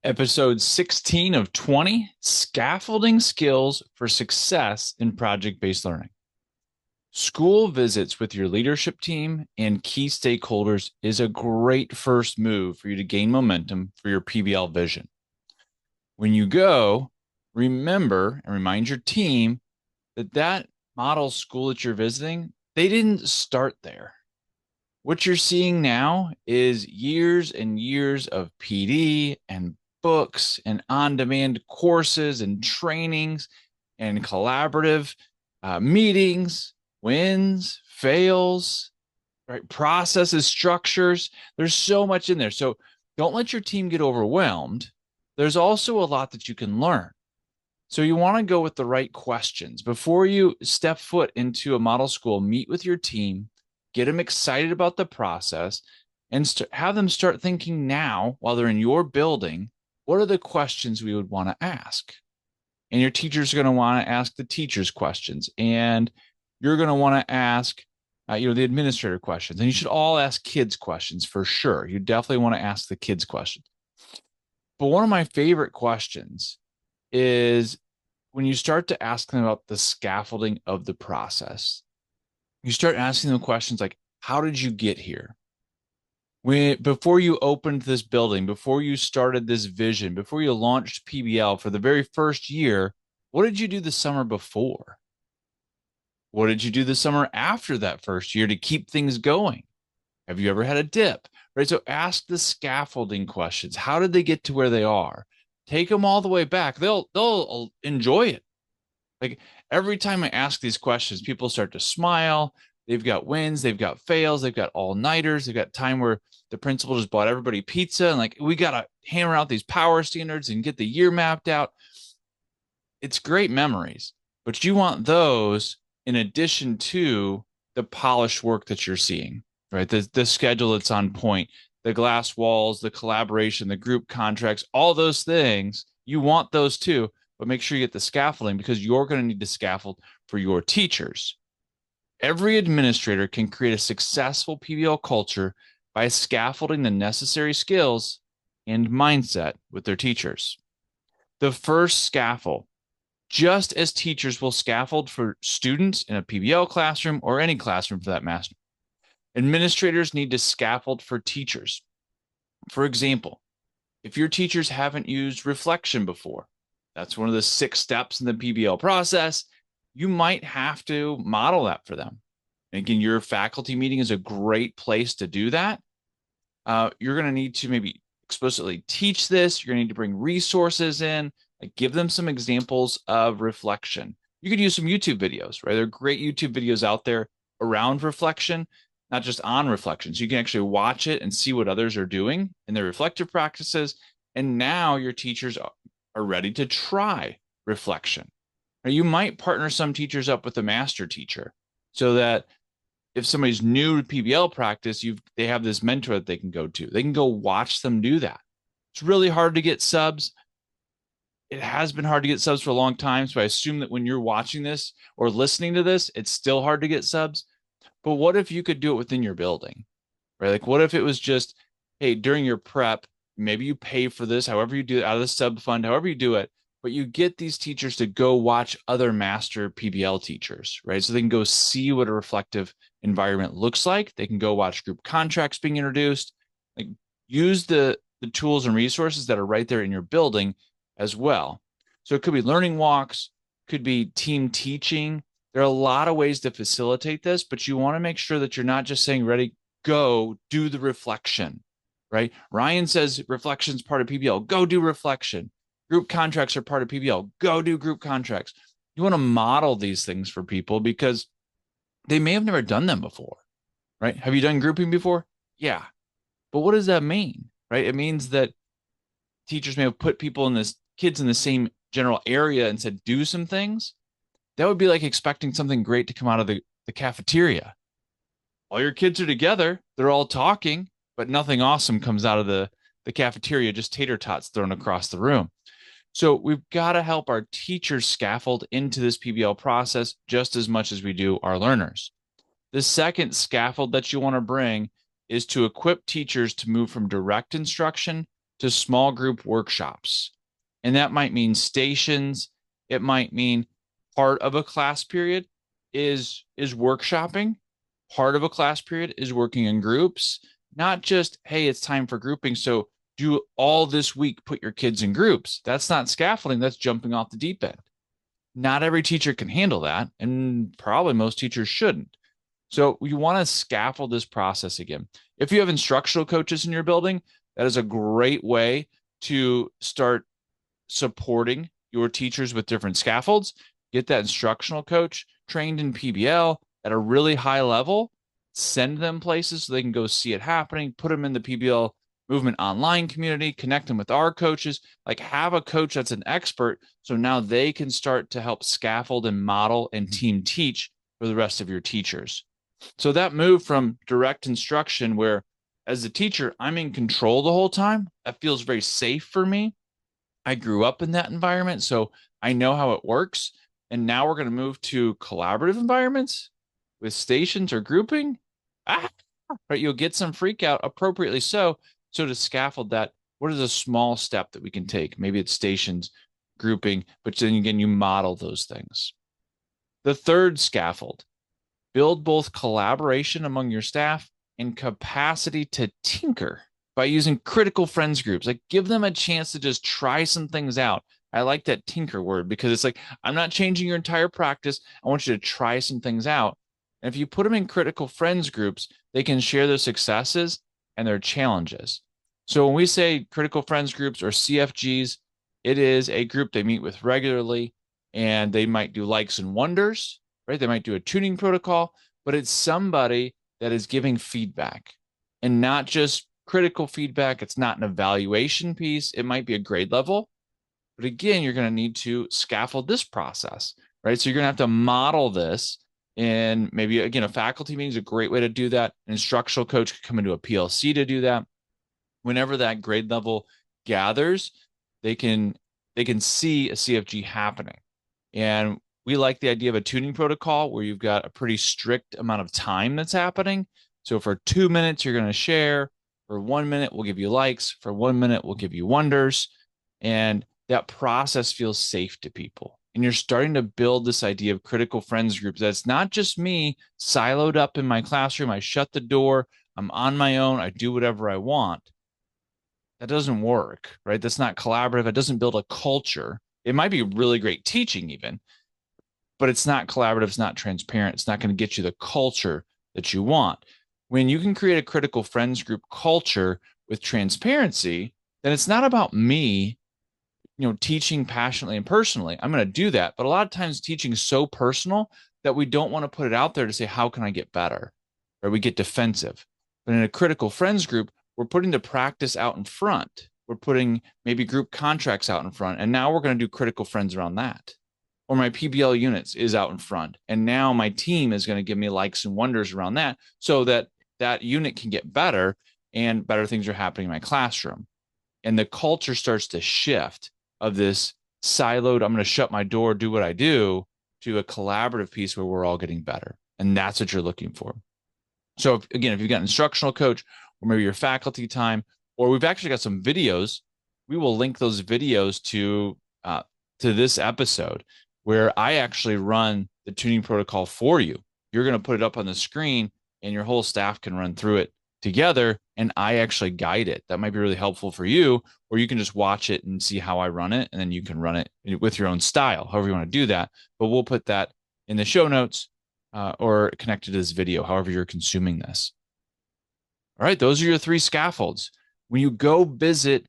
Episode 16 of 20, Scaffolding Skills for Success in Project-Based Learning. School visits with your leadership team and key stakeholders is a great first move for you to gain momentum for your PBL vision. When you go, remember and remind your team that model school that you're visiting, they didn't start there. What you're seeing now is years and years of PD and books and on-demand courses and trainings and collaborative meetings, wins, fails, right? Processes, structures. There's so much in there. So don't let your team get overwhelmed. There's also a lot that you can learn. So you want to go with the right questions. Before you step foot into a model school, meet with your team, get them excited about the process, and have them start thinking now while they're in your building, what are the questions we would want to ask? And your teachers are going to want to ask the teachers questions, and you're going to want to ask the administrator questions. And you should all ask kids questions for sure. You definitely want to ask the kids questions. But one of my favorite questions is when you start to ask them about the scaffolding of the process. You start asking them questions like, how did you get here? Before you opened this building, before you started this vision, before you launched PBL for the very first year, what did you do the summer before? What did you do the summer after that first year to keep things going? Have you ever had a dip? Right? So ask the scaffolding questions. How did they get to where they are? Take them all the way back. They'll enjoy it. Like every time I ask these questions, people start to smile. They've got wins, they've got fails, they've got all-nighters, they've got time where the principal just bought everybody pizza and like we got to hammer out these power standards and get the year mapped out. It's great memories, but you want those in addition to the polished work that you're seeing, right? The schedule that's on point, the glass walls, the collaboration, the group contracts, all those things, you want those too, but make sure you get the scaffolding because you're going to need to scaffold for your teachers. Every administrator can create a successful PBL culture by scaffolding the necessary skills and mindset with their teachers. The first scaffold, just as teachers will scaffold for students in a PBL classroom or any classroom for that matter, administrators need to scaffold for teachers. For example, if your teachers haven't used reflection before, that's one of the 6 steps in the PBL process, you might have to model that for them. And again, your faculty meeting is a great place to do that. You're going to need to maybe explicitly teach this. You're going to need to bring resources in, like give them some examples of reflection. You could use some YouTube videos, right? There are great YouTube videos out there around reflection, not just on reflection. So you can actually watch it and see what others are doing in their reflective practices. And now your teachers are ready to try reflection. Or you might partner some teachers up with a master teacher so that if somebody's new to PBL practice, they have this mentor that they can go to. They can go watch them do that. It's really hard to get subs. It has been hard to get subs for a long time. So I assume that when you're watching this or listening to this, it's still hard to get subs. But what if you could do it within your building, right? Like what if it was just, hey, during your prep, maybe you pay for this, however you do it out of the sub fund, however you do it, but you get these teachers to go watch other master PBL teachers, right? So they can go see what a reflective environment looks like. They can go watch group contracts being introduced. Like use the tools and resources that are right there in your building as well. So it could be learning walks, could be team teaching. There are a lot of ways to facilitate this, but you want to make sure that you're not just saying, ready, go, do the reflection, right? Ryan says reflection is part of PBL. Go do reflection. Group contracts are part of PBL. Go do group contracts. You want to model these things for people because they may have never done them before, right? Have you done grouping before? Yeah. But what does that mean, right? It means that teachers may have put kids in the same general area and said, do some things. That would be like expecting something great to come out of the cafeteria. All your kids are together. They're all talking, but nothing awesome comes out of the cafeteria, just tater tots thrown across the room. So we've got to help our teachers scaffold into this PBL process just as much as we do our learners. The second scaffold that you want to bring is to equip teachers to move from direct instruction to small group workshops. And that might mean stations. It might mean part of a class period is workshopping. Part of a class period is working in groups, not just, hey, it's time for grouping. So do all this week, put your kids in groups. That's not scaffolding. That's jumping off the deep end. Not every teacher can handle that, and probably most teachers shouldn't. So you want to scaffold this process again. If you have instructional coaches in your building, that is a great way to start supporting your teachers with different scaffolds. Get that instructional coach trained in PBL at a really high level, send them places so they can go see it happening, put them in the PBL movement online community, connect them with our coaches, like have a coach that's an expert. So now they can start to help scaffold and model and team teach for the rest of your teachers. So that move from direct instruction, where as a teacher, I'm in control the whole time, that feels very safe for me. I grew up in that environment, so I know how it works. And now we're going to move to collaborative environments with stations or grouping. Right, you'll get some freak out, appropriately so. So to scaffold that, what is a small step that we can take? Maybe it's stations, grouping, but then again, you model those things. The third scaffold, build both collaboration among your staff and capacity to tinker by using critical friends groups. Like give them a chance to just try some things out. I like that tinker word because it's like, I'm not changing your entire practice. I want you to try some things out. And if you put them in critical friends groups, they can share their successes and their challenges. So when we say critical friends groups or CFGs, it is a group they meet with regularly, and they might do likes and wonders, right? They might do a tuning protocol, but it's somebody that is giving feedback and not just critical feedback. It's not an evaluation piece. It might be a grade level, but again, you're going to need to scaffold this process, right? So you're going to have to model this. And maybe, again, a faculty meeting is a great way to do that. An instructional coach could come into a PLC to do that. Whenever that grade level gathers, they can see a CFG happening. And we like the idea of a tuning protocol where you've got a pretty strict amount of time that's happening. So for 2 minutes, you're going to share. For 1 minute, we'll give you likes. For 1 minute, we'll give you wonders. And that process feels safe to people. And you're starting to build this idea of critical friends groups. That's not just me siloed up in my classroom. I shut the door. I'm on my own. I do whatever I want. That doesn't work, right? That's not collaborative. It doesn't build a culture. It might be really great teaching even, but it's not collaborative. It's not transparent. It's not going to get you the culture that you want. When you can create a critical friends group culture with transparency, then it's not about me, teaching passionately and personally. I'm going to do that. But a lot of times teaching is so personal that we don't want to put it out there to say, how can I get better? Or we get defensive. But in a critical friends group, we're putting the practice out in front. We're putting maybe group contracts out in front. And now we're going to do critical friends around that. Or my PBL units is out in front. And now my team is going to give me likes and wonders around that so that that unit can get better and better things are happening in my classroom. And the culture starts to shift of this siloed, I'm going to shut my door, do what I do, to a collaborative piece where we're all getting better. And that's what you're looking for. So if you've got an instructional coach or maybe your faculty time, or we've actually got some videos, we will link those videos to this episode where I actually run the tuning protocol for you. You're going to put it up on the screen and your whole staff can run through it together, and I actually guide it. That might be really helpful for you, or you can just watch it and see how I run it, and then you can run it with your own style, however you want to do that. But we'll put that in the show notes or connected to this video, however you're consuming this. All right, those are your 3 scaffolds. When you go visit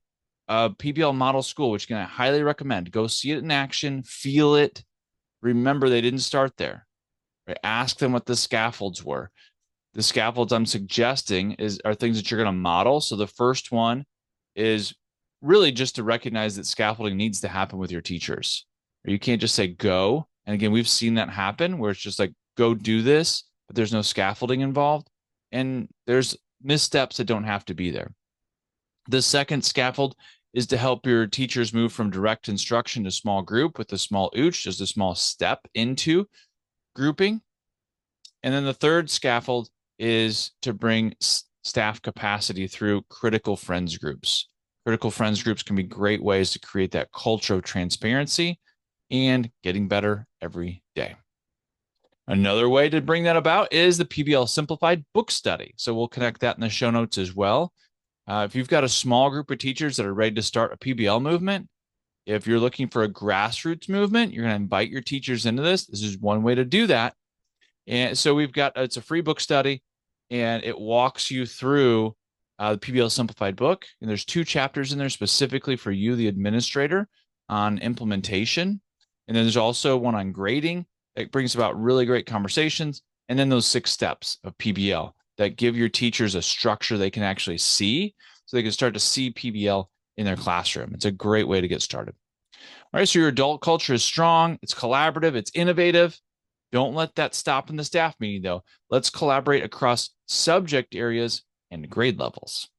a PBL model school, which I highly recommend, go see it in action, feel it. Remember, they didn't start there. Right? Ask them what the scaffolds were. The scaffolds I'm suggesting are things that you're going to model. So the first one is really just to recognize that scaffolding needs to happen with your teachers. You can't just say go. And again, we've seen that happen where it's just like, go do this, but there's no scaffolding involved. And there's missteps that don't have to be there. The second scaffold is to help your teachers move from direct instruction to small group with a small ooch, just a small step into grouping. And then the third scaffold is to bring staff capacity through critical friends groups. Critical friends groups can be great ways to create that culture of transparency and getting better every day. Another way to bring that about is the PBL Simplified Book Study. So we'll connect that in the show notes as well. If you've got a small group of teachers that are ready to start a PBL movement, if you're looking for a grassroots movement, you're going to invite your teachers into this. This is one way to do that. And so it's a free book study, and it walks you through the PBL Simplified book. And there's 2 chapters in there specifically for you, the administrator, on implementation. And then there's also one on grading. It brings about really great conversations. And then those 6 steps of PBL that give your teachers a structure they can actually see, so they can start to see PBL in their classroom. It's a great way to get started. All right, so your adult culture is strong, it's collaborative, it's innovative. Don't let that stop in the staff meeting, though. Let's collaborate across subject areas and grade levels.